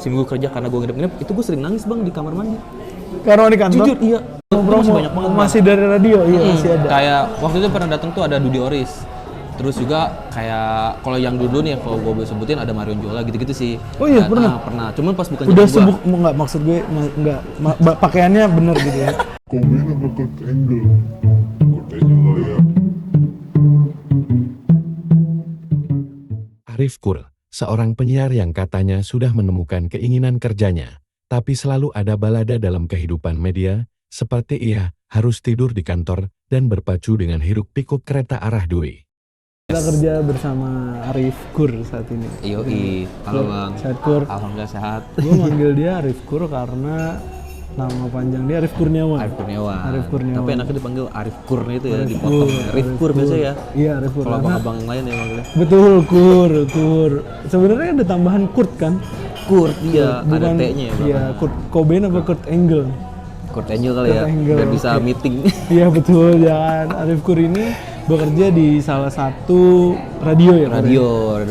seminggu kerja karena gue nginep-nginep, itu gue sering nangis bang di kamar mandi. Karena di kantor? Jujur, iya. Masih banyak banget bang. Masih dari radio, iya masih ada. Kayak waktu itu pernah datang tuh ada Dudy Oris. Terus juga kayak kalau yang dulu nih kalau gue boleh sebutin ada Marion Jola gitu-gitu sih. Oh iya pernah? Pernah, cuman pas bukan udah zaman sibuk, nggak maksud gue nggak pakaiannya bener gitu ya. Cobain apa Kurt Angle? Kurt Angle ya. Arif Kur, seorang penyiar yang katanya sudah menemukan keinginan kerjanya, tapi selalu ada balada dalam kehidupan media, seperti ia harus tidur di kantor dan berpacu dengan hiruk pikuk kereta arah Dwi. Kita kerja bersama Arif Kur saat ini. Yoi, halo bang. Sehat Kur. Alhamdulillah sehat. Gue manggil dia Arif Kur karena nama panjang dia Arif Kurniawan. Arif Kurniawan. Arif Kurniawan. Tapi enaknya dipanggil Arif Kur itu ya, Arif dipotong. Kur, Arif Kur biasa ya. Iya Arif Kur. Kalau abang-abang lain ya manggilnya. Betul Kur. Sebenarnya ada tambahan Kurt kan? Kurt, iya, ada Bukan- T-nya ya bang. Iya, Kurt Cobain apa Kurt Angle? Kurt Angel kali ya, Kurt Angle, biar bisa oke. meeting. Iya betul, jangan. Arif Kur ini bekerja di salah satu radio ya? Kur, ya? radio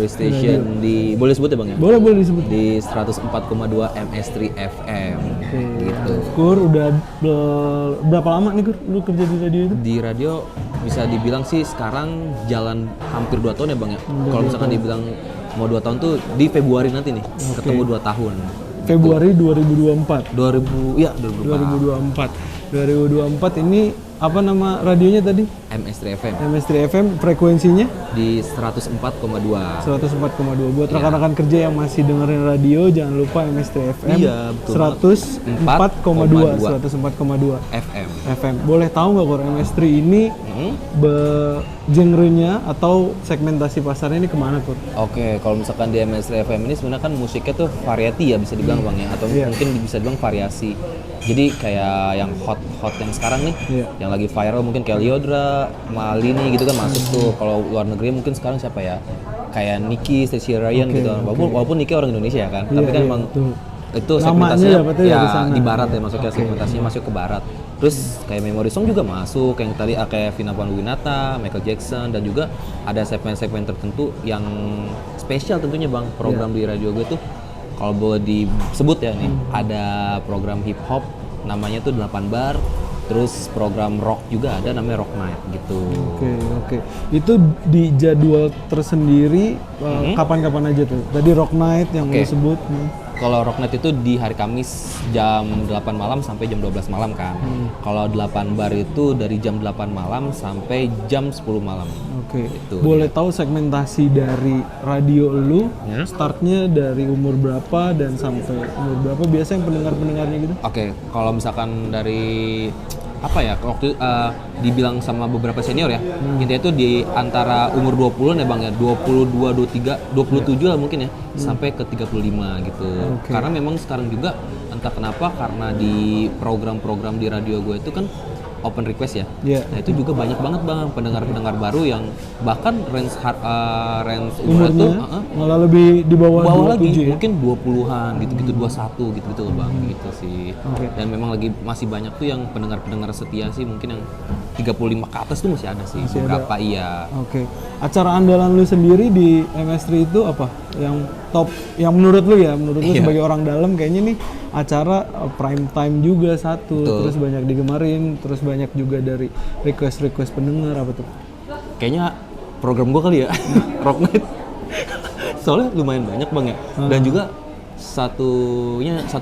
station di, boleh sebut ya bang ya? Boleh disebut. Di 104,2 MS3 FM. Oke, Gitu. Arif Kur udah berapa lama nih Kur lu kerja di radio itu? Di radio bisa dibilang sih sekarang jalan hampir 2 tahun ya bang ya. Kalau misalkan dibilang mau 2 tahun tuh di Februari nanti nih, ketemu 2 tahun. Februari 2024. 2024. 2024 ini apa nama radionya tadi? MS3 FM MS3 FM, frekuensinya di 104,2. 104,2. Buat rekan-rekan kerja yang masih dengerin radio, jangan lupa MS3 FM. Iya, betul 104,2. 104,2 FM. FM. Boleh tahu nggak Kur MS3 ini genrenya atau segmentasi pasarnya ini kemana Kur? Oke, kalau misalkan di MS3 FM ini sebenarnya kan musiknya tuh variety ya bisa dibilang bang ya, atau Iya. mungkin bisa dibilang variasi. Jadi kayak yang hot yang sekarang nih, Iya. yang lagi viral mungkin kayak Lyodra, Malini gitu kan masuk tuh. Kalau luar negeri mungkin sekarang siapa ya? Kayak Nicky, Stacey Ryan gitu. Walaupun Nicky orang Indonesia kan, tapi kan Iya, emang betul. itu Namanya segmentasinya dapetnya ya dari sana. di barat ya, masuknya segmentasinya masuk ke barat. Terus kayak Memory Song juga masuk, yang tadi kayak Vina Panduwinata, Michael Jackson, dan juga ada segmen-segmen tertentu yang spesial tentunya bang. Program di radio gue tuh kalau boleh disebut ya nih, ada program hip hop namanya tuh 8 bar. Terus program rock juga ada namanya Rock Night gitu. Oke. Itu di jadwal tersendiri kapan-kapan aja tuh? Tadi Rock Night yang lu sebut. Kalau Rock Night itu di hari Kamis jam 8 malam sampai jam 12 malam kan. Kalau 8 bar itu dari jam 8 malam sampai jam 10 malam. Oke. Gitu. Boleh tahu segmentasi dari radio lu, startnya dari umur berapa dan sampai umur berapa biasa yang pendengarnya gitu? Oke, kalau misalkan dari apa ya, waktu dibilang sama beberapa senior ya, intinya itu di antara umur 20-an ya bang ya, 22, 23, 27 lah mungkin ya, sampai ke 35 gitu. Karena memang sekarang juga entah kenapa, karena di program-program di radio gue itu kan open request ya. Nah itu juga banyak banget bang pendengar-pendengar baru yang bahkan range umurnya tuh malah lebih di bawah lagi 27 ya? mungkin 20-an gitu-gitu, 21 gitu-gitu loh bang gitu sih. Dan memang lagi masih banyak tuh yang pendengar-pendengar setia sih, mungkin yang 35 ke atas tuh masih ada sih beberapa. Iya. Oke. Acara andalan lu sendiri di MS3 itu apa? Yang top, yang menurut lu ya, menurut lu sebagai orang dalam kayaknya nih acara prime time juga satu. Betul. Terus banyak digemarin, terus banyak juga dari request pendengar apa tuh? Kayaknya program gua kali ya, Rock Night. Soalnya lumayan banyak bang ya. Dan juga satu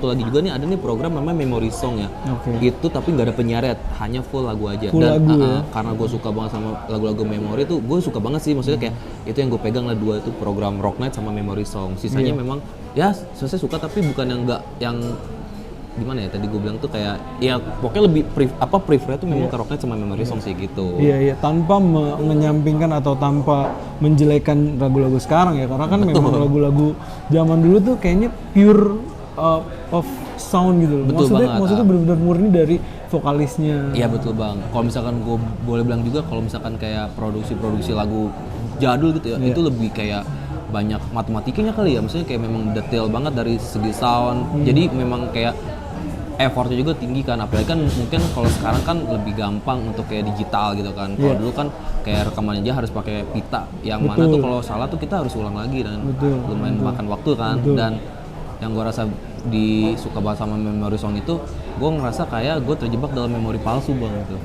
lagi juga nih ada nih program namanya Memory Song ya. Itu tapi nggak ada penyiar, hanya full lagu aja. Full Dan lagu ya? karena gue suka banget sama lagu-lagu Memory tuh, gue suka banget sih, maksudnya kayak itu yang gue pegang lah dua itu, program Rock Night sama Memory Song. Sisanya memang ya saya suka, tapi bukan yang nggak yang gimana ya, tadi gue bilang tuh kayak ya pokoknya lebih prefer tuh memang ke Rock Night sama Memory Song sih gitu. Iya, tanpa menyampingkan atau tanpa menjelekan lagu-lagu sekarang ya, karena kan memang lagu-lagu zaman dulu tuh kayaknya pure of sound gitu loh. Maksudnya benar-benar murni dari vokalisnya. Iya betul bang. Kalau misalkan gue boleh bilang juga, kalau misalkan kayak produksi lagu jadul gitu ya, itu lebih kayak banyak matematikanya kali ya, maksudnya kayak memang detail banget dari segi sound. Jadi memang kayak effortnya juga tinggi kan, apalagi kan mungkin kalau sekarang kan lebih gampang untuk kayak digital gitu kan. Kalau dulu kan kayak rekaman aja harus pakai pita, yang mana tuh kalau salah tuh kita harus ulang lagi dan lumayan makan waktu kan. Dan yang gue rasa suka banget sama Memory Song itu, gue ngerasa kayak gue terjebak dalam memori palsu bang gitu.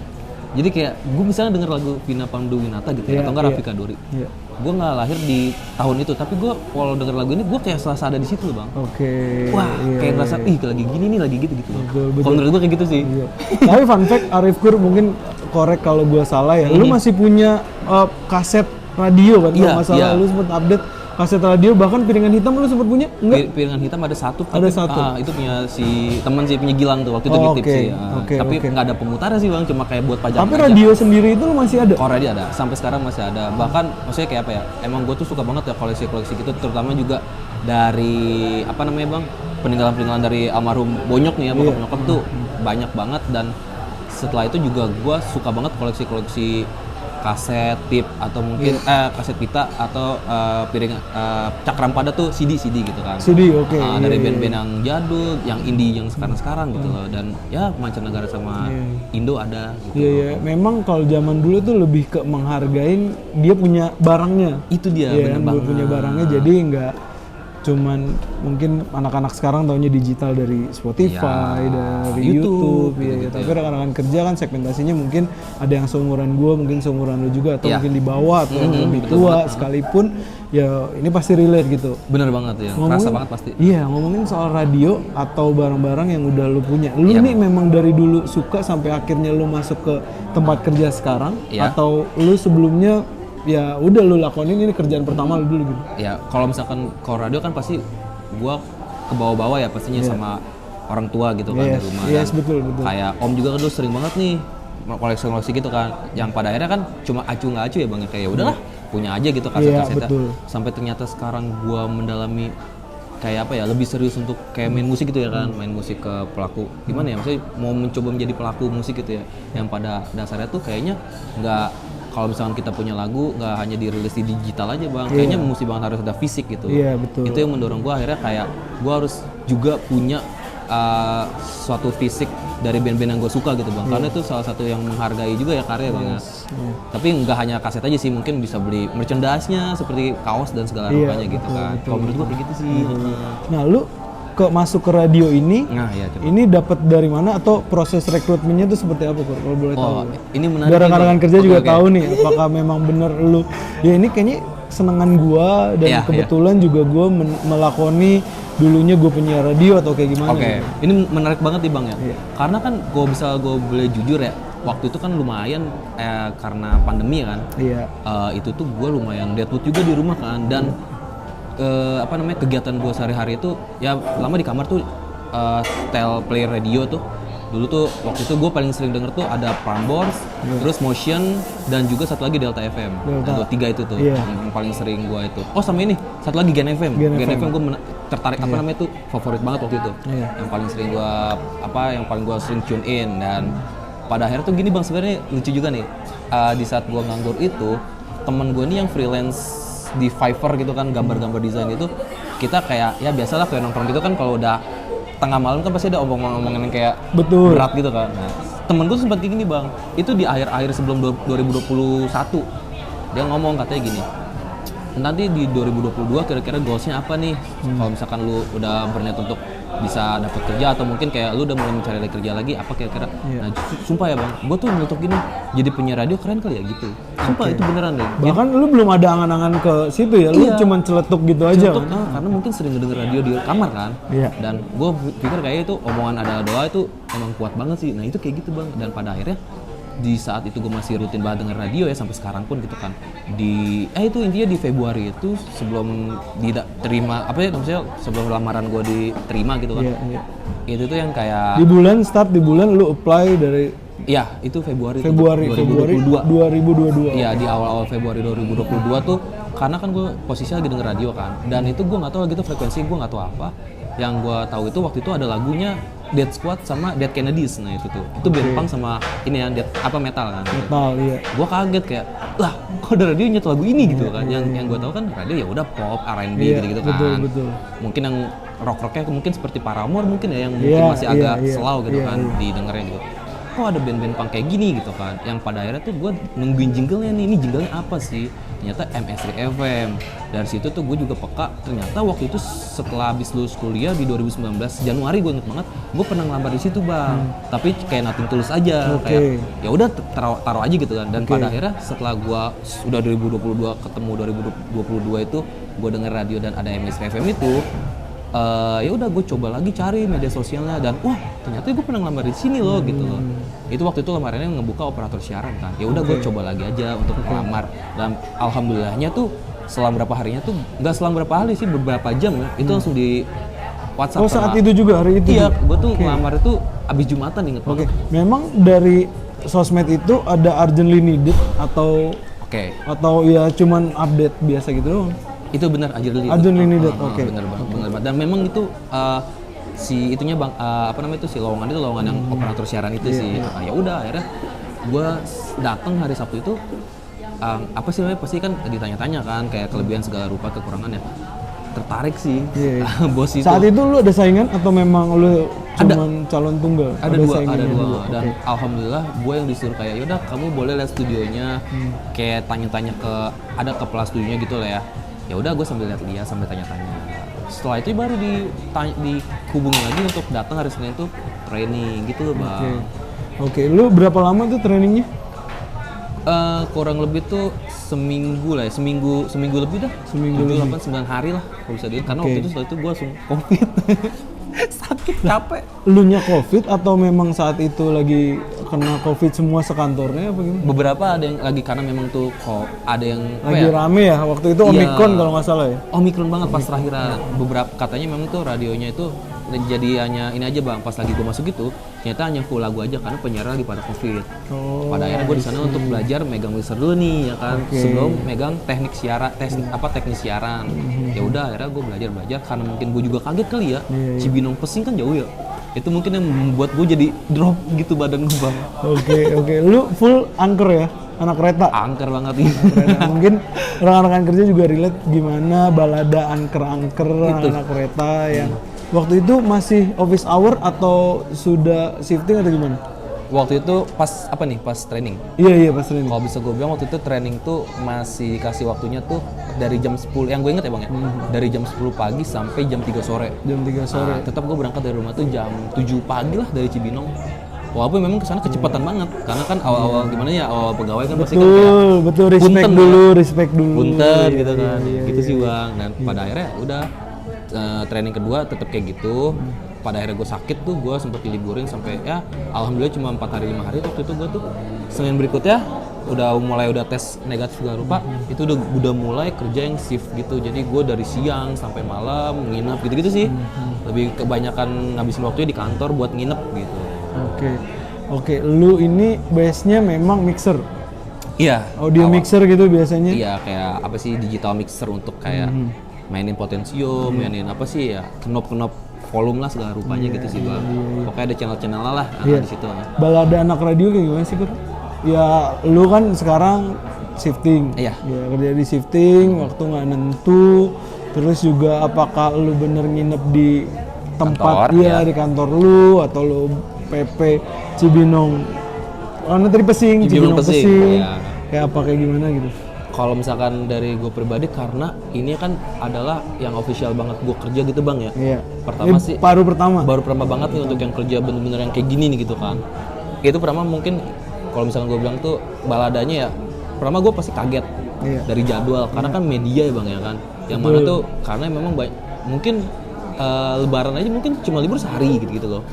Jadi kayak gue misalnya denger lagu Vina Panduwinata gitu atau enggak Raffi Kadori, gue nggak lahir di tahun itu, tapi gue kalau denger lagu ini gue kayak selasa ada di situ bang. Wah, kayak ngerasa ih lagi gini nih, lagi gitu. Kalau menurut gue kayak gitu sih. Tapi fun fact, Arif Kur mungkin korek kalau gue salah ya, lu masih punya kaset radio kan? Kalau nggak salah lu sempet update kaset radio, bahkan piringan hitam lu sempet punya? Enggak? Piringan hitam ada satu. Ada satu? Itu punya teman punya Gilang tuh, waktu itu di tips sih. Tapi nggak ada pemutarnya sih bang, cuma kayak buat pajang. Tapi radio sendiri itu lu masih ada? Kalau radio ada, sampai sekarang masih ada. Bahkan maksudnya kayak apa ya, emang gue tuh suka banget ya koleksi-koleksi gitu, terutama juga dari apa namanya bang, peninggalan-peninggalan dari almarhum Bonyok nih ya, bokap nyokap tuh banyak banget. Dan setelah itu juga gue suka banget koleksi-koleksi kaset tip atau mungkin kaset pita atau piring Cakrampada tuh CD gitu kan. CD dari band-band yang jadul, yang indie yang sekarang gitu loh. Dan ya mancanegara sama Indo ada gitu. Iya. Memang kalau zaman dulu tuh lebih ke menghargain dia punya barangnya. Itu dia bener banget. Punya barangnya, jadi nggak cuman mungkin anak-anak sekarang taunya digital dari Spotify, dari YouTube ya. Tapi rekan-rekan kerja kan segmentasinya mungkin ada yang seumuran gue, mungkin seumuran lu juga, atau mungkin di bawah atau yang lebih tua sekalipun ya ini pasti relate gitu. Bener banget ya, kerasa banget pasti. Iya, ngomongin soal radio atau barang-barang yang udah lu punya, lu nih memang dari dulu suka sampai akhirnya lu masuk ke tempat kerja sekarang, atau lu sebelumnya ya udah lu lakonin ini kerjaan pertama lu dulu gitu? Ya kalau misalkan kalau radio kan pasti gua ke bawah-bawah ya pastinya sama orang tua gitu kan di rumah. Betul. Kayak om juga kan dulu sering banget nih koleksi gitu kan, yang pada akhirnya kan cuma acu nggak acu ya bang, kayak udahlah punya aja gitu kaset-kasetnya. Sampai ternyata sekarang gua mendalami kayak apa ya, lebih serius untuk kayak main musik gitu ya kan, main musik ke pelaku gimana ya, maksudnya mau mencoba menjadi pelaku musik gitu ya, yang pada dasarnya tuh kayaknya nggak, kalau misalkan kita punya lagu nggak hanya dirilis di digital aja bang, kayaknya mesti banget harus ada fisik gitu. Betul. Itu yang mendorong gue akhirnya kayak gue harus juga punya suatu fisik dari band-band yang gue suka gitu bang, karena itu salah satu yang menghargai juga ya karya bang. Tapi nggak hanya kaset aja sih, mungkin bisa beli merchandise-nya seperti kaos dan segala macamnya gitu kan. Kalau menurut gue kayak gitu sih. Nah lu masuk ke radio ini, ini dapat dari mana atau proses rekrutmennya itu seperti apa kalau boleh tahu? Ini menarik. Biar rekan-rekan kerja juga tahu nih, apakah memang bener lu, ya ini kayaknya senengan gua dan kebetulan juga gua melakoni dulunya gua punya radio atau kayak gimana? Ini menarik banget nih bang ya, karena kan gua boleh jujur ya, waktu itu kan lumayan karena pandemi kan, itu tuh gua lumayan deadwood juga di rumah kan, dan kegiatan gue sehari-hari itu ya lama di kamar tuh style play radio tuh. Dulu tuh waktu itu gue paling sering denger tuh ada Prambors, terus Motion, dan juga satu lagi Delta FM. Nah, tiga itu tuh yang paling sering gue itu. Oh sama ini satu lagi Gen FM. Gen FM gue tertarik tuh favorit banget waktu itu. Yang paling sering gue sering tune in. Dan pada akhirnya tuh gini bang, sebenarnya lucu juga nih. Di saat gue nganggur itu, temen gue nih yang freelance di Fiverr gitu kan, gambar-gambar desain itu, kita kayak ya biasalah kayak nongkrong gitu kan, kalau udah tengah malam kan pasti ada omong-omongan yang kayak berat gitu kan. Nah, temen gue sempat kayak gini bang, itu di akhir-akhir sebelum 2021 dia ngomong katanya gini, nanti di 2022 kira-kira goalsnya apa nih? Kalau misalkan lu udah berniat untuk bisa dapat kerja atau mungkin kayak lu udah mulai mencari kerja lagi, apa kira-kira? Nah, sumpah ya bang, gue tuh nyeletuk gini, jadi penyiar radio keren kali ya gitu. Sumpah itu beneran deh. Bahkan lu belum ada angan-angan ke situ ya, lu cuman celetuk gitu aja kan? Karena mungkin sering ngedenger radio di kamar kan. Dan gue pikir kayak itu omongan ada doa itu emang kuat banget sih. Nah itu kayak gitu bang, dan pada akhirnya di saat itu gue masih rutin banget denger radio ya sampai sekarang pun gitu kan. Itu intinya di Februari itu sebelum diterima maksudnya sebelum lamaran gue diterima gitu kan. Itu tuh yang kayak di bulan lu apply dari itu Februari 2022. Iya, di awal-awal Februari 2022 tuh, karena kan gue posisinya lagi denger radio kan, dan itu gue nggak tahu gitu frekuensi, gue nggak tahu apa. Yang gue tahu itu waktu itu ada lagunya Dead Squad sama Dead Kennedys. Nah itu band punk sama ini ya metal kan. Metal, iya. Gue kaget kayak, lah kok ada radio nyet lagu ini gitu kan. Yang gue tahu kan radio ya udah pop, R&B gitu kan. Betul. Mungkin yang rock-rocknya mungkin seperti Paramore mungkin ya, yang mungkin masih agak slow gitu kan didengarnya gitu. kok ada band-band punk kayak gini gitu kan. Yang pada akhirnya tuh gue nungguin jinglenya nih, ini jinglenya apa sih? Ternyata MS3 FM. Dari situ tuh gue juga peka, ternyata waktu itu setelah habis lulus kuliah di 2019 Januari, gue inget banget, gue pernah ngelamar di situ bang. Tapi kayak nothing tulus aja, kayak ya udah taruh aja gitu kan. Dan pada akhirnya setelah gue udah 2022 ketemu 2022 itu gue denger radio dan ada MS3 FM itu, ya udah gue coba lagi cari media sosialnya dan wah ternyata gue pernah ngelamar di sini loh gitu loh. Itu waktu itu lamarannya ngebuka operator siaran kan. Ya udah gue coba lagi aja untuk ngelamar dan alhamdulillahnya tuh selang berapa harinya tuh nggak selang berapa hari sih, beberapa jam ya itu langsung di WhatsApp. Oh saat itu juga, hari itu? Iya, gue tuh ngelamar itu abis Jumatan, inget banget. Memang dari sosmed itu ada urgently needed atau ya cuman update biasa gitu doang? Itu benar urgently needed. Bener banget. Dan memang itu si itunya bang, apa namanya itu, si lowongan itu lowongan yang operator siaran itu sih. Ya udah akhirnya gue datang hari Sabtu itu, apa sih namanya, pasti kan ditanya-tanya kan kayak kelebihan segala rupa kekurangannya. Tertarik sih. Bos itu. Saat itu lu ada saingan atau memang lu cuman calon tunggal? Ada dua. Dan alhamdulillah gue yang disuruh kayak yaudah kamu boleh lihat studionya, kayak tanya-tanya ada kepala studionya gitu lah ya. Ya udah gue sambil lihat dia sambil tanya-tanya. Setelah itu baru dihubungi lagi untuk datang hari Senin itu training gitu loh bang. Oke, lu berapa lama tuh trainingnya? Kurang lebih tuh seminggu lah ya, seminggu lebih dah. Seminggu 8-9 hari lah kalau bisa dihitung. Karena waktu itu setelah itu gue langsung COVID. Sakit, capek. Lunya COVID atau memang saat itu lagi kena COVID semua sekantornya apa gimana? Beberapa ada yang lagi karena memang tuh kok ada yang lagi rame ya waktu itu Omikron kalau nggak salah ya. Omikron banget pas terakhiran. Beberapa katanya memang tuh radionya itu jadi hanya ini aja bang, pas lagi gue masuk gitu ternyata hanya full lagu aja karena penyiar lagi pada COVID. Pada akhirnya gue di sana untuk belajar megang mixer dulu nih ya kan, sebelum megang teknik siaran. Ya udah akhirnya gue belajar karena mungkin gue juga kaget kali ya. Cibinong Pesing kan jauh ya, itu mungkin yang membuat gue jadi drop gitu badan gue bang. Oke. Lu full angker ya, anak kereta? Angker banget nih. Mungkin rekan-rekan kerja juga relate gimana balada angker anak kereta yang waktu itu masih office hour atau sudah shifting atau gimana? Waktu itu pas training. Iya pas training. Kalau bisa gue bilang waktu itu training tuh masih dikasih waktunya tuh dari jam 10, yang gue inget ya bang ya, dari jam 10 pagi sampai jam 3 sore. Nah, tetap gue berangkat dari rumah tuh jam 7 pagi lah dari Cibinong. Walaupun memang kesana kecepatan banget, karena kan awal-awal gimana ya, awal pegawai kan pasti kan kayak respect dulu. Punten gitu kan, gitu sih bang. Dan pada akhirnya udah training kedua tetap kayak gitu. Pada akhirnya gue sakit tuh, gue sempet diliburin sampai ya alhamdulillah cuma 4 hari 5 hari. Waktu itu gue tuh Senin berikutnya udah tes negatif segala rupa, itu udah mulai kerja yang shift gitu. Jadi gue dari siang sampai malam nginep gitu-gitu sih. Lebih kebanyakan ngabisin waktunya di kantor buat nginep gitu. Oke, lu ini base-nya memang mixer? Iya. Audio mixer gitu biasanya? Iya, kayak apa sih, digital mixer untuk kayak mainin potensium, mainin apa sih ya, knop-knop volume lah segala rupanya gitu sih bang. Pokoknya ada channel-channel lah di situ. Balada anak radio kayak gimana sih Kur? Ya lu kan sekarang shifting. Iya. Ya kerja di shifting, waktu nggak nentu. Terus juga apakah lu bener nginep di tempat di kantor lu atau lu PP Cibinong? Tadi Cibinong Pesing. Ya. Kayak apa kayak gimana gitu? Kalau misalkan dari gue pribadi, karena ini kan adalah yang official banget gue kerja gitu bang ya. Iya. Pertama sih. Baru pertama banget nih untuk yang kerja bener-bener yang kayak gini nih gitu kan. Itu pertama mungkin kalau misalkan gue bilang tuh baladanya ya, pertama gue pasti kaget dari jadwal karena kan media ya bang ya kan. Yang mana tuh karena memang mungkin lebaran aja mungkin cuma libur sehari gitu loh.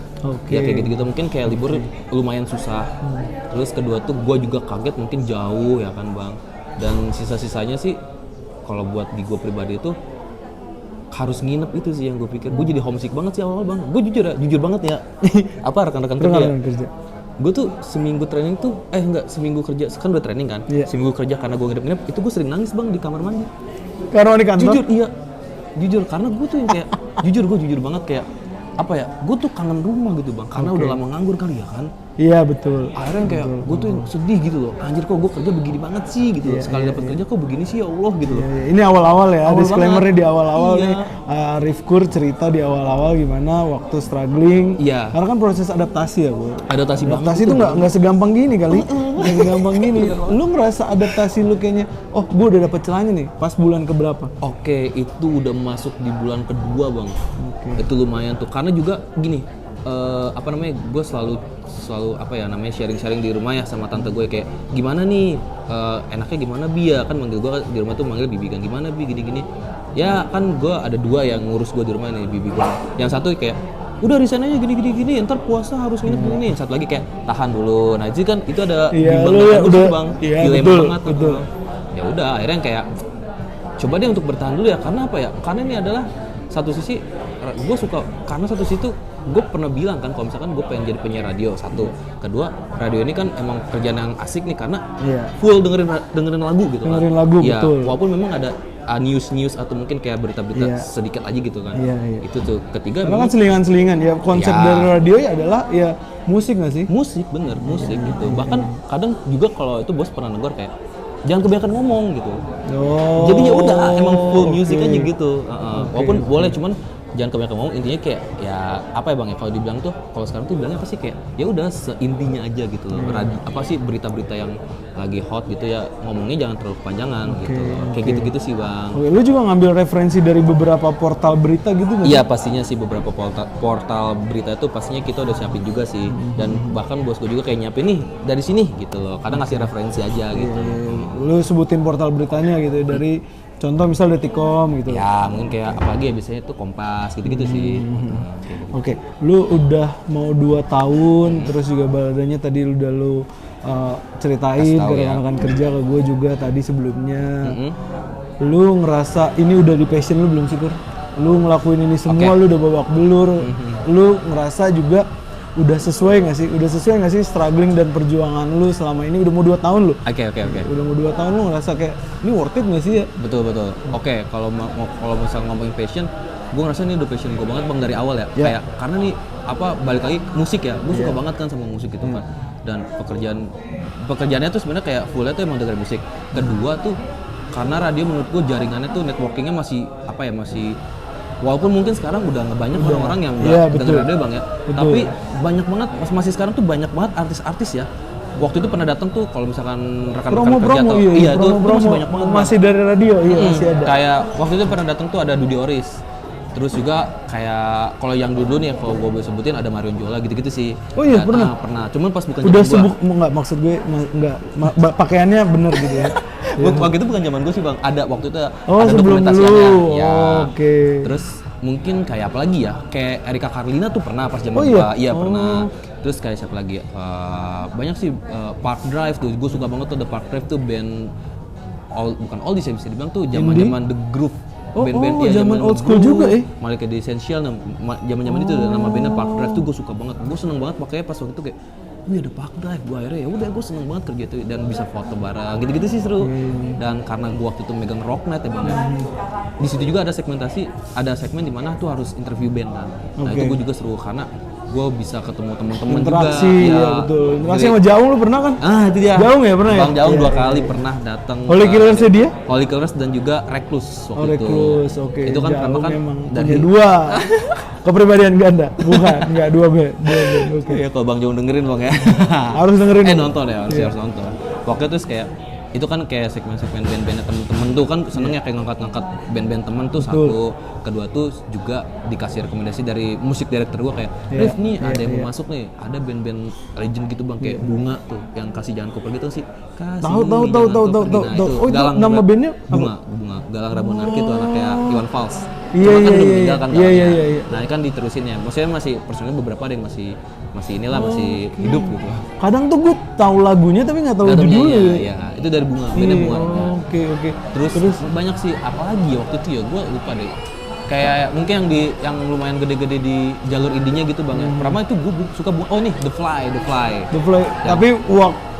Ya kayak gitu mungkin kayak libur lumayan susah. Terus kedua tuh gue juga kaget mungkin jauh ya kan bang. Dan sisa-sisanya sih kalau buat di gue pribadi itu harus nginep, itu sih yang gue pikir. Gue jadi homesick banget sih awal bang. Gue jujur banget ya. Apa rekan-rekan kerja? Gue tuh seminggu training tuh seminggu kerja kan udah training kan. Seminggu kerja karena gue nginep itu gue sering nangis bang di kamar mandi. Karena di kantor? Jujur karena gue tuh yang kayak gue jujur banget kayak apa ya, gue tuh kangen rumah gitu bang, karena udah lama nganggur kali ya kan. Iya betul. Akhirnya kayak gue tuh sedih gitu loh, anjir kok gue kerja begini banget sih gitu loh. Sekali dapat kerja kok begini sih ya Allah gitu loh. Iya, ini awal-awal ya, Awal disclaimer-nya banget. di awal-awal Iya. nih. Rifkur cerita di awal-awal gimana waktu struggling. Iya. Karena kan proses adaptasi ya, Bu. Adaptasi banget. Adaptasi itu nggak segampang gini kali. Nggak segampang gini. Lu ngerasa adaptasi lu kayaknya, oh gue udah dapet celahnya nih, pas bulan keberapa? Oke, itu udah masuk di bulan kedua bang. Itu lumayan tuh, karena juga gini, apa namanya, gue selalu apa ya namanya sharing di rumah ya sama tante gue kayak gimana nih, enaknya gimana Bi ya, kan manggil gue di rumah tuh manggil Bibi kan, gimana Bi gini-gini. Ya kan gue ada dua yang ngurus gue di rumah nih, Bibi gue. Yang satu kayak udah resign aja gini, ntar puasa harus nginep gini. Yang satu lagi kayak tahan dulu. Nah itu kan itu ada Iya, bimbang lu ya gue udah- sih bang, iya, dilema betul, banget tuh. betul. Ya udah akhirnya kayak coba deh untuk bertahan dulu ya, karena apa ya, karena ini adalah satu sisi gue suka, karena satu sisi tuh gue pernah bilang kan kalau misalkan gue pengen jadi penyiar radio, satu, kedua radio ini kan emang kerjaan yang asik nih karena Iya. full dengerin lagu gitu Dengerin kan. lagu, Iya, betul. walaupun memang ada news atau mungkin kayak berita-berita Iya. sedikit aja gitu kan. Iya, iya. Itu tuh ketiga Karena kan memang selingan-selingan ya, konsep Ya. dari radio ya adalah ya musik nggak sih? musik, bener musik gitu. Bahkan kadang juga kalau itu bos pernah negor kayak jangan kebanyakan ngomong gitu. Oh. Jadi ya udah emang full music oke. aja gitu. Walaupun boleh, cuman jangan kebanyakan ngomong. Intinya kayak ya apa ya bang ya, kalau dibilang tuh kalau sekarang tuh bilangnya apa sih, kayak ya udah seintinya aja gitu loh. Apa sih berita-berita yang lagi hot gitu ya, ngomongnya jangan terlalu kepanjangan gitu. Kayak gitu-gitu sih bang. Oke, lu juga ngambil referensi dari beberapa portal berita gitu nggak? Iya pastinya sih, beberapa portal berita itu pastinya kita udah siapin juga sih. Dan bahkan bos gue juga kayak nyiapin nih dari sini gitu loh. Kadang ngasih referensi aja gitu. Lu sebutin portal beritanya gitu ya, dari contoh misal Detikcom gitu. Ya mungkin kayak apalagi ya biasanya tuh Kompas gitu-gitu sih. Kayak gitu. Oke, lu udah mau 2 tahun, terus juga baladanya tadi udah lu ceritain Kasih tahu ke ya. rekan-rekan kerja ke gue juga tadi sebelumnya. Lu ngerasa ini udah di passion lu belum sih, Kur? Lu ngelakuin ini semua, lu udah babak belur. Lu ngerasa juga udah sesuai nggak sih? Udah sesuai nggak sih struggling dan perjuangan lu selama ini? Udah mau 2 tahun lu? Oke. Udah mau 2 tahun lu ngerasa kayak ini worth it nggak sih ya? Betul. Oke, kalau misalnya ngomongin passion, gue ngerasa ini udah passion gue banget bang dari awal ya. Ya. Kayak karena nih apa balik lagi musik ya, gue suka banget kan sama musik gitu kan. Dan pekerjaannya tuh sebenarnya kayak fullnya tuh emang dari musik. Kedua tuh karena radio menurut gue jaringannya tuh networkingnya masih apa ya, masih walaupun mungkin sekarang udah nggak banyak orang-orang yang nggak Iya, betul. denger radio bang ya. Betul. Tapi banyak banget masih sekarang tuh banyak banget artis-artis ya. Waktu itu pernah datang tuh kalau misalkan rekan-rekan kerja Promo-promo, tuh, iya, tuh promo-promo masih banyak banget. Bang. masih dari radio, iya masih ada. Kayak waktu itu pernah datang tuh ada Dudy Oris. Terus juga kayak kalau yang dulu nih kalau gue boleh sebutin ada Marion Jola gitu-gitu sih. Oh iya, Dan, pernah? pernah. Cuman pas bukan Udah zaman gua. nggak, maksud gue nggak pakaiannya bener gitu ya. Waktu itu bukan zaman gue sih bang. Ada waktu itu Oh, ada sebelum dokumentasiannya. lu. Ya. Oke. Terus mungkin kayak apa lagi ya? Kayak Erika Carlina tuh pernah pas zaman Oh iya? gua. Iya pernah. Terus kayak siapa lagi? Banyak sih Park Drive tuh. Gue suka banget tuh The Park Drive tuh band bukan oldies ya bisa dibilang tuh zaman-zaman The Groove. Band-band ya, zaman old school dulu. juga Malika The Essential, zaman-zaman itu nama bandnya Park Drive tuh gue suka banget. Gue seneng banget makanya pas waktu itu kayak wih ada Park Drive, gue akhirnya ya udah gue seneng banget kerja tuh dan bisa foto bareng gitu-gitu sih seru. Dan karena gue waktu itu megang Rock Night ya bang ya, di situ juga ada segmen dimana tuh harus interview band kan. Nah itu gue juga seru karena gue bisa ketemu teman-teman juga. Interaksi, ya betul. Interaksi Jadi- sama Jaung lu pernah kan? itu dia. Jaung ya pernah ya? Bang Jaung Iya, 2 iya, kali pernah datang. Holy Killersnya dia? Holy Killers dan juga Recluse waktu Oh, itu. Reclus, oke. Itu kan pertama Jaung kan memang dari punya 2 kepribadian ganda, bukan? Enggak, 2 band. Oke. Iya kalau Bang Jaung dengerin bang ya. Harus dengerin. Nonton ya, Iya. harus nonton. Waktu itu kayak itu kan kayak segmen-segmen band-bandnya temen-temen tuh kan senengnya kayak ngangkat-ngangkat band-band temen tuh satu, kedua tuh juga dikasih rekomendasi dari musik director gua kayak Rif nih ada yang mau masuk nih, ada band-band legend gitu bang kayak Bunga tuh yang kasih jangan koper gitu sih. Kasih Tahu. jangan koper. Nah, Oh, itu Galang nama Ra- bandnya apa? Bunga Galang Ramonarki itu anaknya Iwan Fals. Iya, Cuma kan iya, udah iya, meninggal kan iya, Galangnya. iya, iya. Nah ini kan diterusin ya, maksudnya masih personilnya beberapa ada yang masih inilah masih hidup gitu. Kadang tuh gue tahu lagunya tapi nggak tahu Nggak tahu judulnya. iya, itu dari Bunga, bandnya Bunga. Oke. Terus banyak sih, apalagi ya waktu itu ya, gue lupa deh. Kayak mungkin yang lumayan gede-gede di jalur indinya gitu bang ya. Pertama itu gue suka oh nih The Fly. The Fly. Tapi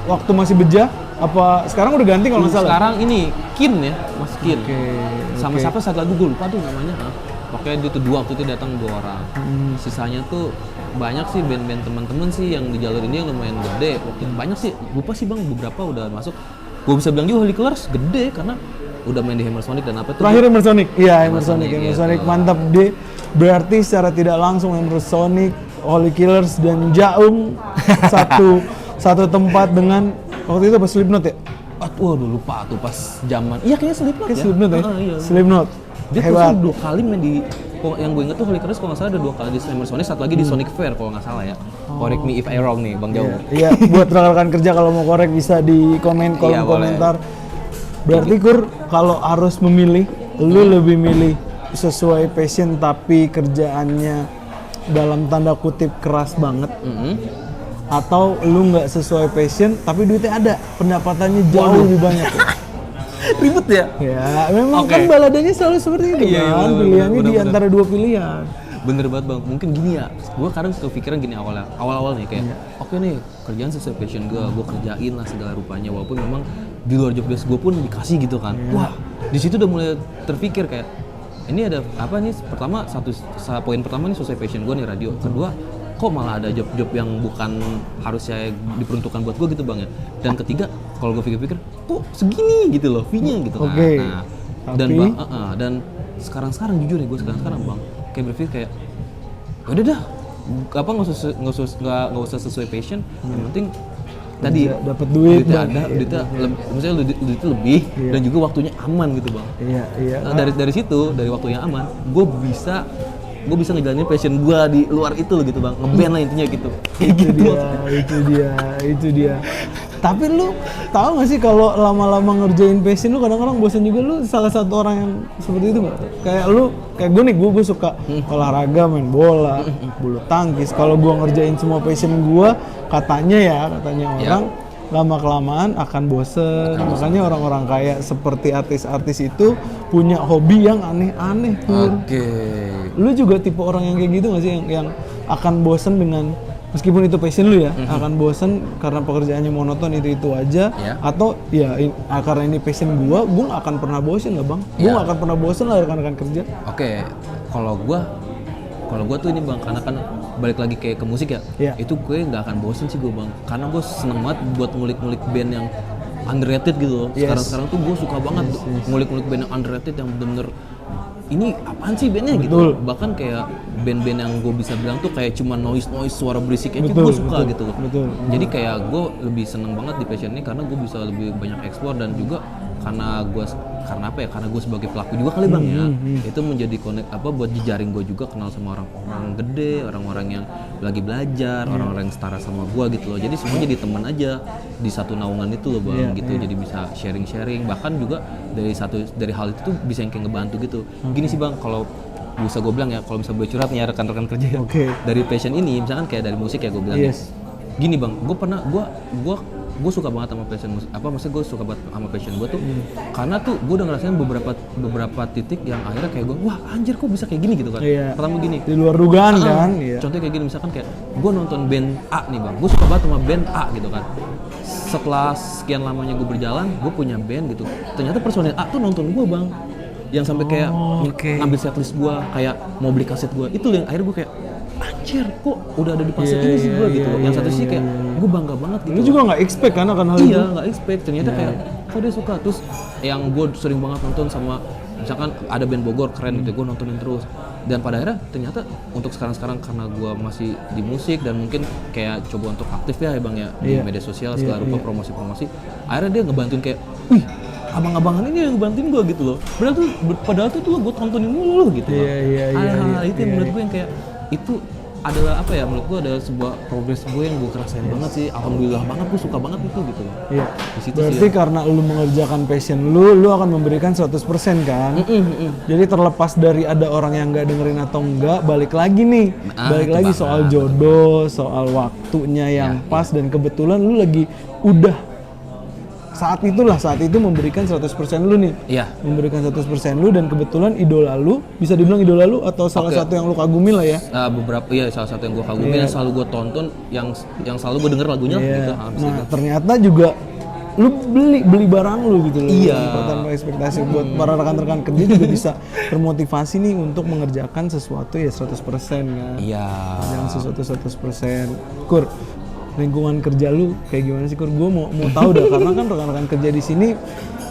waktu masih bejah apa sekarang udah ganti kalau nggak salah? Sekarang ini Kin ya, Mas Kin. Oke. Sama siapa satu lagu gue lupa tuh namanya. pokoknya dia tuh waktu itu datang 2 orang. Sisanya tuh banyak sih band-band teman-teman sih yang di jalur ini yang lumayan gede. Waktu itu banyak sih, lupa sih bang, beberapa udah masuk. Gue bisa bilang juga Holy Killers gede karena udah main di Hammer Sonic dan apa tuh. Terakhir Hammer Sonic, iya Hammer Hammer Sonic, Sonic, Hammer gitu. Sonic mantap deh. Berarti secara tidak langsung Hammer Sonic, Holy Killers dan Jaung satu tempat dengan waktu itu pas Slipknot ya? Waduh lupa tuh pas zaman. Iya kayaknya Slipknot ya. Slipknot ya? Iya. Slipknot. Dia Hebat. tuh 2 kali main di, yang gue inget tuh Holy Killers kalau nggak salah ada 2 kali di Hammer Sonic, satu lagi di Sonic Fair kalau nggak salah ya. Correct me if I wrong nih Bang Jauh. Iya, buat rekan-rekan kerja kalau mau korek bisa di kolom Iya, boleh. komentar. Berarti Kur, kalau harus memilih, lu lebih milih sesuai passion tapi kerjaannya dalam tanda kutip keras banget, atau lu nggak sesuai passion tapi duitnya ada, pendapatannya jauh lebih banyak. Ribet ya? Ya, memang Oke. kan baladanya selalu seperti itu Iya, kan, bener, pilihannya bener, di bener. antara 2 pilihan. Bener banget bang, mungkin gini ya, gue kadang kepikiran gini awal-awal nih kayak oke nih kerjaan sesuai passion gue kerjain lah segala rupanya walaupun memang di luar job desk gue pun dikasih gitu kan. Wah di situ udah mulai terpikir kayak ini ada apa nih, pertama poin pertama nih sesuai passion gue nih radio, kedua kok malah ada job-job yang bukan harusnya diperuntukkan buat gue gitu bang ya, dan ketiga kalau gue pikir-pikir kok segini gitu loh fee-nya gitu kan. Oke. Nah, dan Tapi? bang, dan sekarang jujur ya gue sekarang bang kayak berpikir kayak udah dah apa nggak usah sesuai passion, yang penting tadi dapat duit, duitnya Bang. ada, Iya, duitnya maksudnya duitnya lebih dan juga waktunya aman gitu bang. Iya. Nah, dari situ dari waktu yang aman gue bisa ngejalanin passion gue di luar itu loh gitu bang, ngeband lah intinya gitu. Itu dia. Tapi lu tahu gak sih kalau lama-lama ngerjain passion lu kadang-kadang bosan juga, lu salah satu orang yang seperti itu gak? Kayak lu, kayak gue nih, gue suka olahraga, main bola, bulu tangkis. Kalau gue ngerjain semua passion gue, katanya orang lama-kelamaan akan bosen. Makanya orang-orang kaya seperti artis-artis itu punya hobi yang aneh-aneh. Oke. Lu juga tipe orang yang kayak gitu gak sih, yang akan bosen dengan meskipun itu passion lu ya, akan bosen karena pekerjaannya monoton itu aja, atau ya karena ini passion gua gak akan pernah bosen lah bang, gua gak akan pernah bosen lah rekan-rekan kerja. Oke, kalau gua tuh ini bang, karena kan balik lagi kayak ke musik ya, itu gue nggak akan bosen sih gue bang, karena gue seneng banget buat ngulik-ngulik band yang underrated gitu loh. Sekarang tuh gue suka banget ngulik-ngulik band yang underrated yang bener-bener ini apaan sih bandnya gitu. Bahkan kayak band-band yang gue bisa bilang tuh kayak cuma noise suara berisik aja gue suka gitu. Jadi kayak gue lebih seneng banget di passion ini karena gue bisa lebih banyak explore, dan juga karena gue sebagai pelaku juga kali bang ya, itu menjadi buat jejaring gue juga, kenal sama orang-orang gede, orang-orang yang lagi belajar, orang-orang yang setara sama gue gitu loh. Jadi semua jadi teman aja di satu naungan itu loh bang gitu. Jadi bisa sharing, bahkan juga dari hal itu tuh bisa yang kayak ngebantu gitu. Gini sih bang, kalau bisa gue bilang ya, kalau bisa gue curhat nih ya rekan-rekan kerja dari passion ini, misalkan kayak dari musik ya gue bilang gini bang, gue suka banget sama passion musik, maksudnya gue suka banget sama passion gue tuh karena tuh gue udah ngerasain beberapa titik yang akhirnya kayak gue, wah anjir kok bisa kayak gini gitu kan. Pertama gini, di luar dugaan kan. Contohnya kayak gini, misalkan kayak gue nonton band A nih bang, gue suka banget sama band A gitu kan. Setelah sekian lamanya gue berjalan, gue punya band gitu, ternyata personil A tuh nonton gue bang, yang sampai kayak ngambil setlist gue, kayak mau beli kaset gue, itu yang akhirnya gue kayak anjir kok udah ada di fase ini sih gue gitu. Yang satu sih kayak gue bangga banget gitu. Lu juga nggak expect kan akan hal itu? Iya, nggak expect, ternyata kayak kok dia suka. Terus yang gue sering banget nonton sama misalkan ada band Bogor keren gitu, gue nontonin terus. Dan pada akhirnya ternyata untuk sekarang karena gue masih di musik dan mungkin kayak coba untuk aktif ya bang ya di media sosial segala rupa promosi, akhirnya dia ngebantuin kayak, wih abang-abangan ini yang ngebantuin gue gitu loh. Padahal tuh gue tontonin mulu gitu loh. Hal-hal itu yang menurut gue yang kayak itu adalah menurut gue adalah sebuah progres gue yang gue kerasain banget sih. Alhamdulillah banget, gue suka banget itu gitu loh. Di situ berarti sih, karena lu mengerjakan passion lu akan memberikan 100% kan. Jadi terlepas dari ada orang yang nggak dengerin atau enggak, balik lagi soal jodoh, soal waktunya yang pas, dan kebetulan lu lagi udah saat itu memberikan 100% lu nih. Memberikan 100% lu, dan kebetulan idola lu, bisa dibilang idola lu atau salah satu yang lu kagumi lah ya. Salah satu yang gue kagumi, yang selalu gue tonton, yang selalu gue denger lagunya gitu. Nah, ternyata juga lu beli barang lu gitu loh. Iya. Tanpa ekspektasi buat para rekan-rekan kerja juga bisa termotivasi nih untuk mengerjakan sesuatu ya 100% kan. Iya. Jangan sesuatu 100%. Kur, lingkungan kerja lu kayak gimana sih Kur? Gue mau tahu dah karena kan rekan-rekan kerja di sini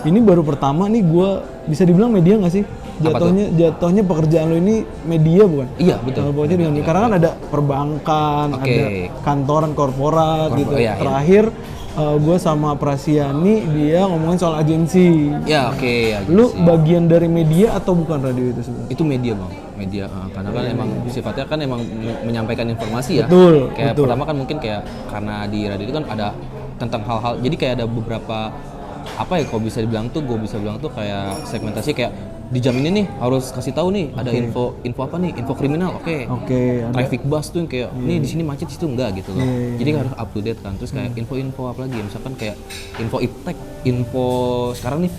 ini baru pertama nih gue bisa dibilang media nggak sih? Jatuhnya pekerjaan lu ini media bukan? Iya betul. Pokoknya dengan karena kan ada perbankan, Oke. ada kantoran korporat gitu. Iya, iya. Terakhir gue sama Prasiani dia ngomongin soal agensi. Ya oke. Lu bagian dari media atau bukan radio itu sebenarnya? Itu media bang, media karena kan emang sifatnya kan emang menyampaikan informasi ya. Betul, Kayak betul. pertama kan mungkin kayak karena di radio itu kan ada tentang hal-hal, jadi kayak ada beberapa apa ya, kalau bisa dibilang tuh, gue bisa bilang tuh kayak segmentasi kayak di jam ini nih harus kasih tahu nih ada info apa nih, info kriminal, oke. Oke, ada. Traffic bus tuh yang kayak nih di sini macet, situ enggak gitu loh. Jadi harus up to date kan. Terus kayak info-info apa lagi ya, misalkan kayak info iptek, info sekarang nih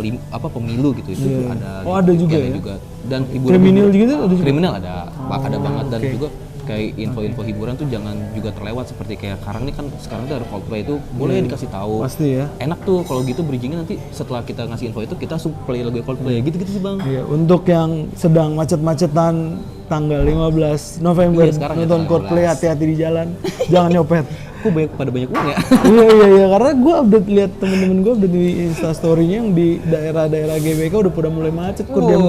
pemilu gitu itu tuh ada. Oh, ada juga Iya, ya? juga. Dan Kriminal juga tuh ada juga? Kriminal ada banget dan juga kayak info-info hiburan tuh jangan juga terlewat, seperti kayak sekarang nih kan sekarang tuh ada Coldplay itu boleh dikasih tahu. Pasti ya. Enak tuh kalau gitu bridgingnya, nanti setelah kita ngasih info itu kita langsung play lagu Coldplay gitu sih bang. Iya, untuk yang sedang macet-macetan tanggal 15 November Iya, sekarang ya, nonton tanggal Coldplay, 15. hati-hati di jalan, jangan nyopet. Kok pada banyak uang ya? iya, karena gue update lihat temen-temen gue update di Instastory-nya yang di daerah-daerah GBK udah pada mulai macet, jam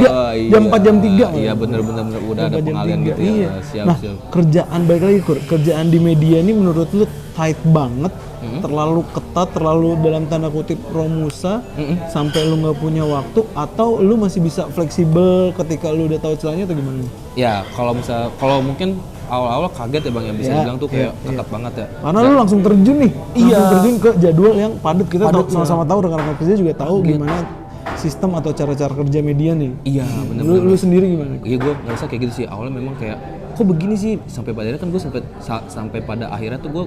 3, jam 4, jam 3. Iya bener udah ada pengalian gitu ya. Iya. Siap. Nah, kerjaan balik lagi Kur, kerjaan di media ini menurut lu tight banget, terlalu ketat, terlalu dalam tanda kutip romusa, sampai lu nggak punya waktu, atau lu masih bisa fleksibel ketika lu udah tahu celahnya atau gimana? Ya kalau mungkin awal-awal kaget ya bang, yang bisa Ya, dibilang tuh kayak ketat banget ya. Karena lu langsung terjun nih, langsung terjun ke jadwal yang padat. Kita Padat, sama-sama tahu, rekan-rekan kerja juga tahu gimana sistem atau cara-cara kerja media nih. Iya bener. Lu sendiri gimana? Iya gue ngerasa kayak gitu sih, awalnya memang kayak kok begini sih, sampai pada akhirnya kan gue sampai pada akhirnya tuh gue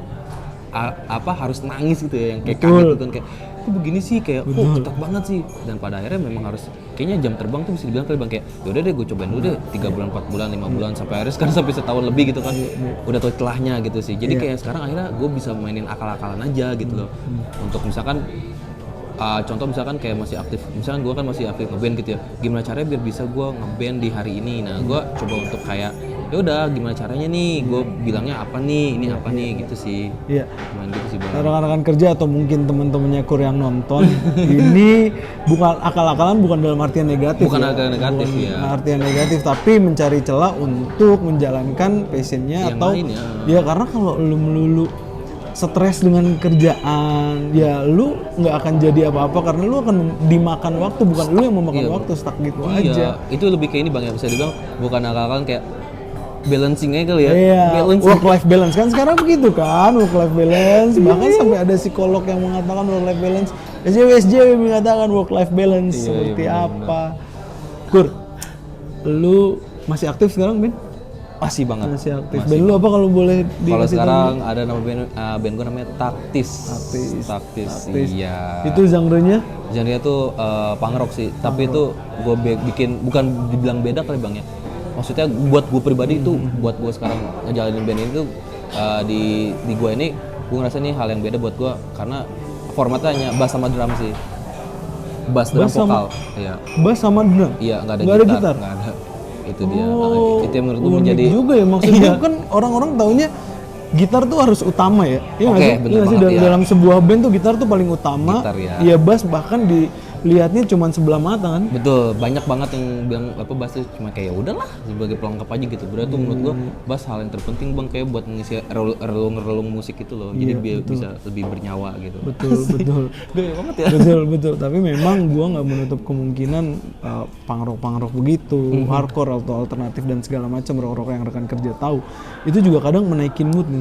harus nangis gitu ya, yang kayak kaget gitu kan, kayak kok begini sih, kayak kok ketat banget sih. Dan pada akhirnya memang harus, kayaknya jam terbang tuh bisa dibilang kali bang, kayak yaudah deh gue cobain dulu deh 3 bulan, 4 bulan, 5 bulan, sampai akhirnya sekarang sampai setahun lebih gitu kan, udah tahu celahnya gitu sih. Jadi kayak sekarang akhirnya gue bisa mainin akal-akalan aja gitu loh. Untuk misalkan contoh misalkan kayak masih aktif, misalkan gue kan masih aktif ngeband gitu ya, gimana caranya biar bisa gue ngeband di hari ini. Nah gue coba untuk kayak ya udah gimana caranya nih, gue bilangnya apa nih, ini apa nih gitu sih. Iya. Cuman gitu sih bang. Rekan-rekan kerja atau mungkin teman-temannya Kur yang nonton, ini bukan akal-akalan, bukan dalam artian negatif. Bukan ya. agak negatif Bukan ya. artian negatif, tapi mencari celah untuk menjalankan passionnya Yang atau lain ya karena kalau lu melulu stres dengan kerjaan, ya lu nggak akan jadi apa-apa karena lu akan dimakan waktu, bukan lu yang memakan waktu, stuck gitu aja. Iya, itu lebih kayak ini bang ya, bisa dibilang bukan akal-akalan, kayak balancing aja kali ya. Iya, Balance. work life balance kan sekarang begitu kan, work life balance. Bahkan sampai ada psikolog yang mengatakan work life balance. SJW mengatakan work life balance seperti apa. Kur, lu masih aktif sekarang, Ben? Masih banget. Masih aktif. Band lu apa kalau boleh Kalau dikasih tahu? sekarang ada nama band gue namanya Taktis. Taktis. Iya. Itu genre-nya? Genre tuh punk rock sih, tapi itu gue bikin, bukan dibilang beda kali bang ya. Maksudnya buat gue pribadi itu, buat gue sekarang ngejalanin band ini tuh di gue ini, gue ngerasa nih hal yang beda buat gue karena formatnya hanya bass sama drum sih. Bass drum vokal. Iya. Bass sama drum? Iya, nggak ada Nggak ada gitar. gitar? Nggak ada. Itu dia. Oh, Itu yang menurut gue unik menjadi juga ya, maksudnya kan orang-orang taunya gitar tuh harus utama ya. Iya nggak Oke, sih? bener Iya nggak sih? banget, iya. Dalam sebuah band tuh gitar tuh paling utama. Gitar, ya. Iya, bass bahkan dilihatnya cuma sebelah mata kan. betul, banyak banget yang bilang apa bass itu cuma kayak ya udahlah sebagai pelengkap aja gitu. Berarti menurut gua bass hal yang terpenting bang, kayak buat mengisi relung musik itu loh. Jadi biar bisa lebih bernyawa gitu. Betul. Gaya banget ya. Betul. Tapi memang gua nggak menutup kemungkinan punk rock begitu, hardcore atau alternatif dan segala macam rock yang rekan kerja tahu. Itu juga kadang menaikin mood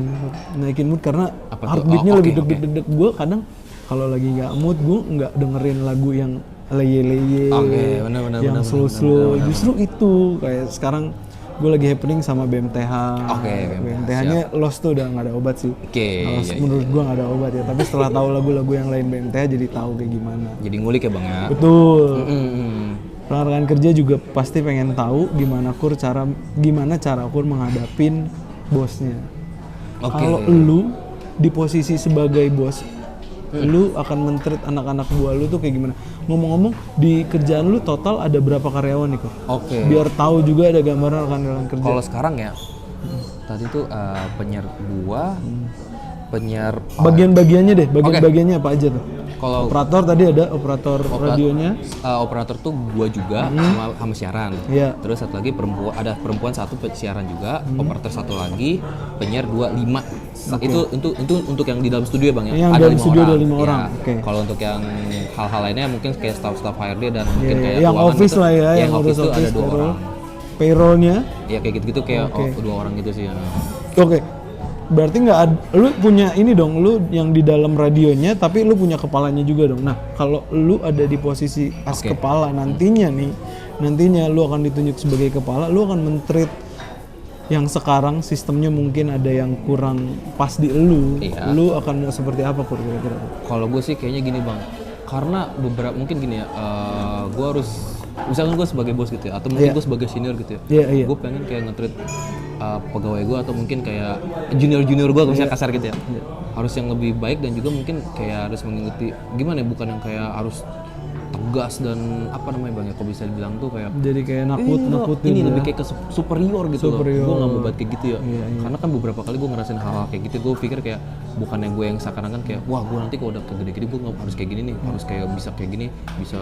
karena Apa tuh? heartbeatnya Oh, lebih oke. deg-deg. Gua kadang kalau lagi nggak mood, gue nggak dengerin lagu yang leye-leye, Oke, benar, yang slow-slow. Justru itu kayak sekarang gue lagi happening sama BMTH. Oke, BMTH-nya Lost tuh udah nggak ada obat sih. Oke, Lost iya, menurut gue nggak ada obat ya. Tapi setelah tahu lagu-lagu yang lain BMTH jadi tahu kayak gimana. Jadi ngulik ya bang ya. Betul. Mm-mm. Rekan-rekan kerja juga pasti pengen tahu gimana cara Kur menghadapin bosnya. Oke. Kalau lu di posisi sebagai bos, lu akan men-treat anak-anak buah lu tuh kayak gimana? Ngomong-ngomong, di kerjaan lu total ada berapa karyawan nih, Kur? Oke. Biar tahu juga ada gambaran rekan-rekan kerja. Kalau sekarang ya, tadi tuh penyiar buah, penyiar Bagian-bagiannya deh, bagian-bagiannya apa aja tuh? kalau Operator tadi ada operator radionya. operator tuh gua juga sama siaran. Iya. Terus satu lagi ada perempuan satu siaran juga, operator satu lagi, penyiar 2, 5. Itu untuk yang di dalam studio Bang ya. Yang Ada dalam 5 studio orang. ada 5 Iya. orang. Oke. Kalau untuk yang hal-hal lainnya mungkin kayak staff HRD dan mungkin Iya, kayak yang keuangan office gitu, lah ya, yang office ngurus tuh ada office, 2 orang. Payrollnya. Ya kayak gitu-gitu kayak Oke. 2 orang gitu sih ya. Oke. Berarti nggak ada, lu punya ini dong, lu yang di dalam radionya tapi lu punya kepalanya juga dong. Nah, kalau lu ada di posisi as Oke. kepala nantinya lu akan ditunjuk sebagai kepala, lu akan men-treat yang sekarang sistemnya mungkin ada yang kurang pas di lu. Iya. Lu akan mau seperti apa kira-kira? Kalau gue sih kayaknya gini Bang, karena beberapa mungkin gini ya, gue harus misalkan gue sebagai bos gitu ya, atau mungkin Iya. gue sebagai senior gitu ya, Iya. gue pengen kayak nge-treat pegawai gue atau mungkin kayak junior gue misalnya kasar gitu ya, harus yang lebih baik dan juga mungkin kayak harus mengikuti gimana ya, bukan yang kayak harus tegas dan apa namanya Bang ya, kalau bisa dibilang tuh kayak Jadi kayak nakutin ini ya. lebih kayak ke superior gitu Superior. loh. Gue nggak mau buat kayak gitu ya. Iya. Karena kan beberapa kali gue ngerasain hal-hal kayak gitu. Gue pikir kayak bukannya gue yang seakan-akan kayak wah gue nanti kalau udah gede-gede gue nggak harus kayak gini nih, harus kayak bisa kayak gini, bisa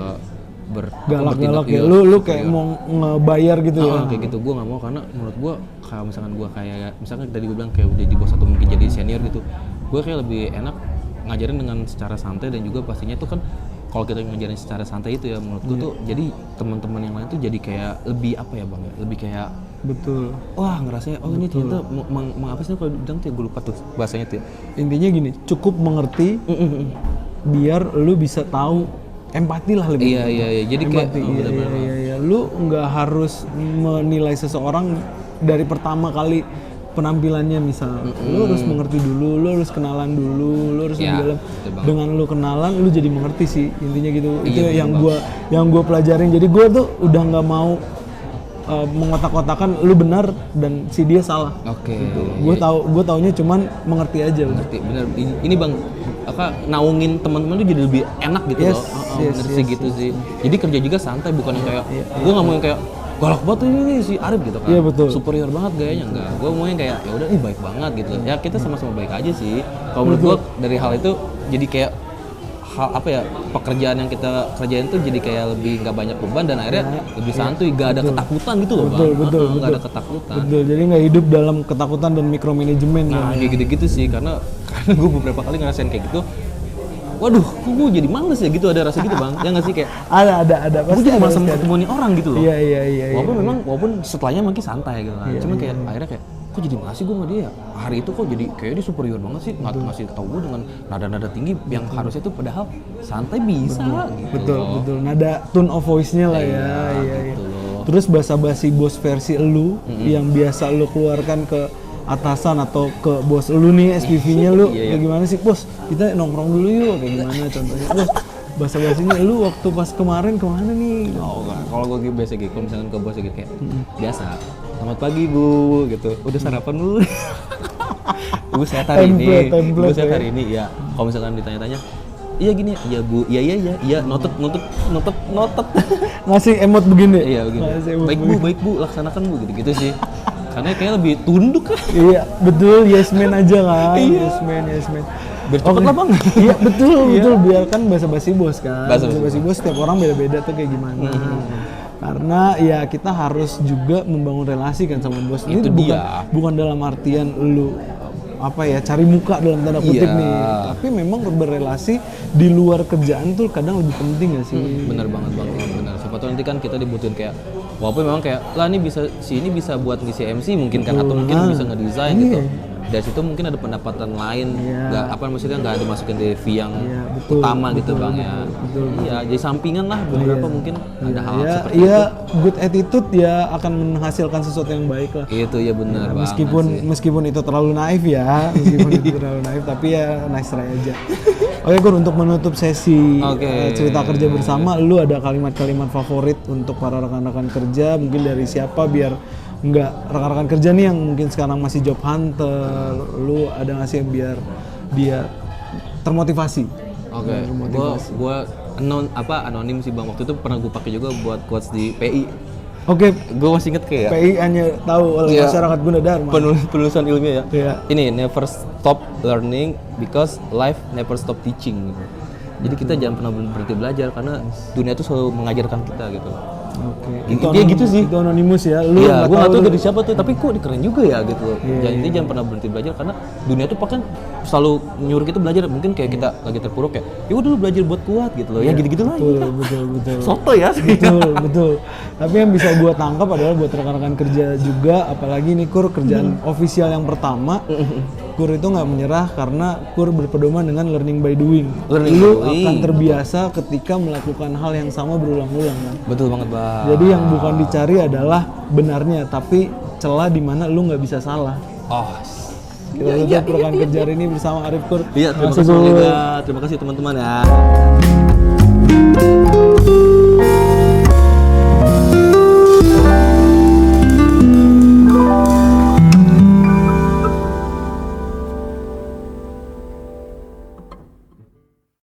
galak-galak ya. iya, Lu superior. kayak mau ngebayar gitu ya. Kayak gitu gue nggak mau, karena menurut gue kalau misalkan gue kayak misalkan tadi gue bilang kayak udah di bos atau mungkin jadi senior gitu, gue kayak lebih enak ngajarin dengan secara santai dan juga pastinya tuh kan kalau kita ngajarin secara santai itu ya menurut gue tuh jadi teman-teman yang lain tuh jadi kayak lebih apa ya Bang ya, lebih kayak Betul. wah ngerasanya oh ini ternyata apa sih kalau bilang tuh ya, gue lupa tuh bahasanya tuh ya. Intinya gini, cukup mengerti biar lu bisa tahu empati lah lebih. Iya jadi kayak Empati, iya. Lu nggak harus menilai seseorang dari pertama kali penampilannya misal. Lu harus mengerti dulu, lu harus kenalan dulu, lu harus Ya, lebih dalam. betul banget. Dengan lu kenalan, lu jadi mengerti sih intinya gitu. Itu Iya, yang gua pelajarin. Jadi gua tuh udah nggak mau mengotak-kotakan lu benar dan si dia salah. Oke. Gue taunya cuman mengerti aja. Ngerti bener ini Bang apa naungin teman-teman tuh jadi lebih enak gitu Yes, loh. yes, Bener sih yes, gitu sih. Jadi kerja juga santai, bukan yang kayak gue nggak mau yang kayak galak banget ini si Arif gitu kan. Iya, betul. Superior banget gayanya enggak. Gue mau yang kayak ya udah ini baik banget gitu. Ya kita sama-sama baik aja sih. Kalau menurut gue dari hal itu jadi kayak hal apa ya, pekerjaan yang kita kerjain tuh jadi kayak lebih nggak banyak beban dan akhirnya lebih santuy, nggak ada ketakutan gitu loh Bang. Betul. Nggak ada ketakutan. Betul, jadi nggak hidup dalam ketakutan dan mikromanajemen. Nah kayak gitu-gitu sih, karena gue beberapa kali ngerasain kayak gitu. Waduh, kok gue jadi males ya gitu, ada rasa gitu Bang. Ya nggak sih kayak Ada gue pasti jadi ada. males sama ketemu nih orang gitu loh. Iya. Walaupun setelahnya mungkin santai gitu kan. Cuman kayak akhirnya kayak kok jadi males sih gue sama dia ya? Hari itu kok jadi kayak dia superior banget sih, ngasih tau gue dengan nada-nada tinggi yang harusnya tuh padahal santai bisa gitu loh. Betul. Nada tone of voice-nya lah ya. Iya. gitu loh. Terus basa-basi bos versi lu yang biasa lu keluarkan ke atasan atau ke bos lu nih, SPV-nya lu Iya. kayak gimana sih bos? Kita nongkrong dulu yuk, kayak gimana contohnya bos? Basa-basinya lu waktu pas kemarin kemana nih? Oh, enggak. Kalau gue biasa gitu, kalau misalkan ke bos gitu kayak biasa. Selamat pagi Bu, gitu. Udah sarapan dulu. Bu sehat hari ini. Template Bu sehat ya. hari ini. Ya, kalau misalkan ditanya-tanya, iya gini, iya Bu, iya, notet. Ngasih emot begini. Iya begini. Ngasih emot Baik Bu, laksanakan Bu, gitu-gitu sih. Karena kayak lebih tunduk kan. Iya, betul, yes man aja kan. Yes man. Biar cepet lah Bang. Iya, betul. Biarkan basa-basi bos kan. Basa-basi Basa-basi bos setiap orang beda-beda tuh kayak gimana. Karena ya kita harus juga membangun relasi kan sama bos. Itu bukan, dia. bukan dalam artian lu apa ya, cari muka dalam tanda kutip Iya. nih. Tapi memang berrelasi di luar kerjaan tuh kadang lebih penting gak sih? Bener banget Bang, bener. Siapa tahu nanti kan kita dibutuhin kayak walaupun memang kayak lah ini bisa buat ngisi MC mungkin kan, atau mungkin bisa ngedesain gitu. Dari situ mungkin ada pendapatan lain, maksudnya nggak ada masukin di fee yang betul, utama gitu Bang ya. betul. Iya, jadi sampingan lah beberapa mungkin ada hal seperti Iya, good attitude ya akan menghasilkan sesuatu yang baik lah. itu. Ya benar Bang. Meskipun itu terlalu naif ya, tapi ya nice try aja. Oke Gur, untuk menutup sesi cerita kerja bersama, lu ada kalimat-kalimat favorit untuk para rekan-rekan kerja, mungkin dari siapa biar nggak rekan-rekan kerja nih yang mungkin sekarang masih job hunter, lu ada nggak sih biar dia termotivasi Oke, gua anonim sih bang. Waktu itu pernah gue pakai juga buat quotes di PI. Oke, Gue masih inget kayak PI hanya tahu oleh Iya. masyarakat Gunadarma. penulisan ilmiah ya. Iya. Ini never stop learning because life never stop teaching. Gitu. Jadi kita jangan pernah berhenti belajar karena dunia itu selalu mengajarkan kita gitu. Oke. Intinya gitu sih. Itu anonimus ya. Lu Iya, gue nggak tahu lu- dari siapa tuh, tapi kok keren juga ya gitu. Jadi jangan pernah berhenti belajar karena dunia tuh kan selalu nyuruh kita belajar. Mungkin kayak kita lagi terpuruk ya, ya udah lu belajar buat kuat gitu loh. Ya gitu-gitu lah. Betul. Soto ya. Betul. Tapi yang bisa gua tangkap adalah buat rekan-rekan kerja juga, apalagi ini Kur kerjaan official yang pertama. Kur itu nggak menyerah karena Kur berpedoman dengan learning by doing. Learning Lu by doing. akan terbiasa ketika melakukan hal yang sama berulang-ulang kan. Betul banget bang. Jadi yang bukan dicari adalah benarnya, tapi celah di mana lu nggak bisa salah. Oh. Kita tutup rekan kerja hari ini bersama Arif Kur. Iya, terima Makasih, kasih Kur. juga. Terima kasih teman-teman ya.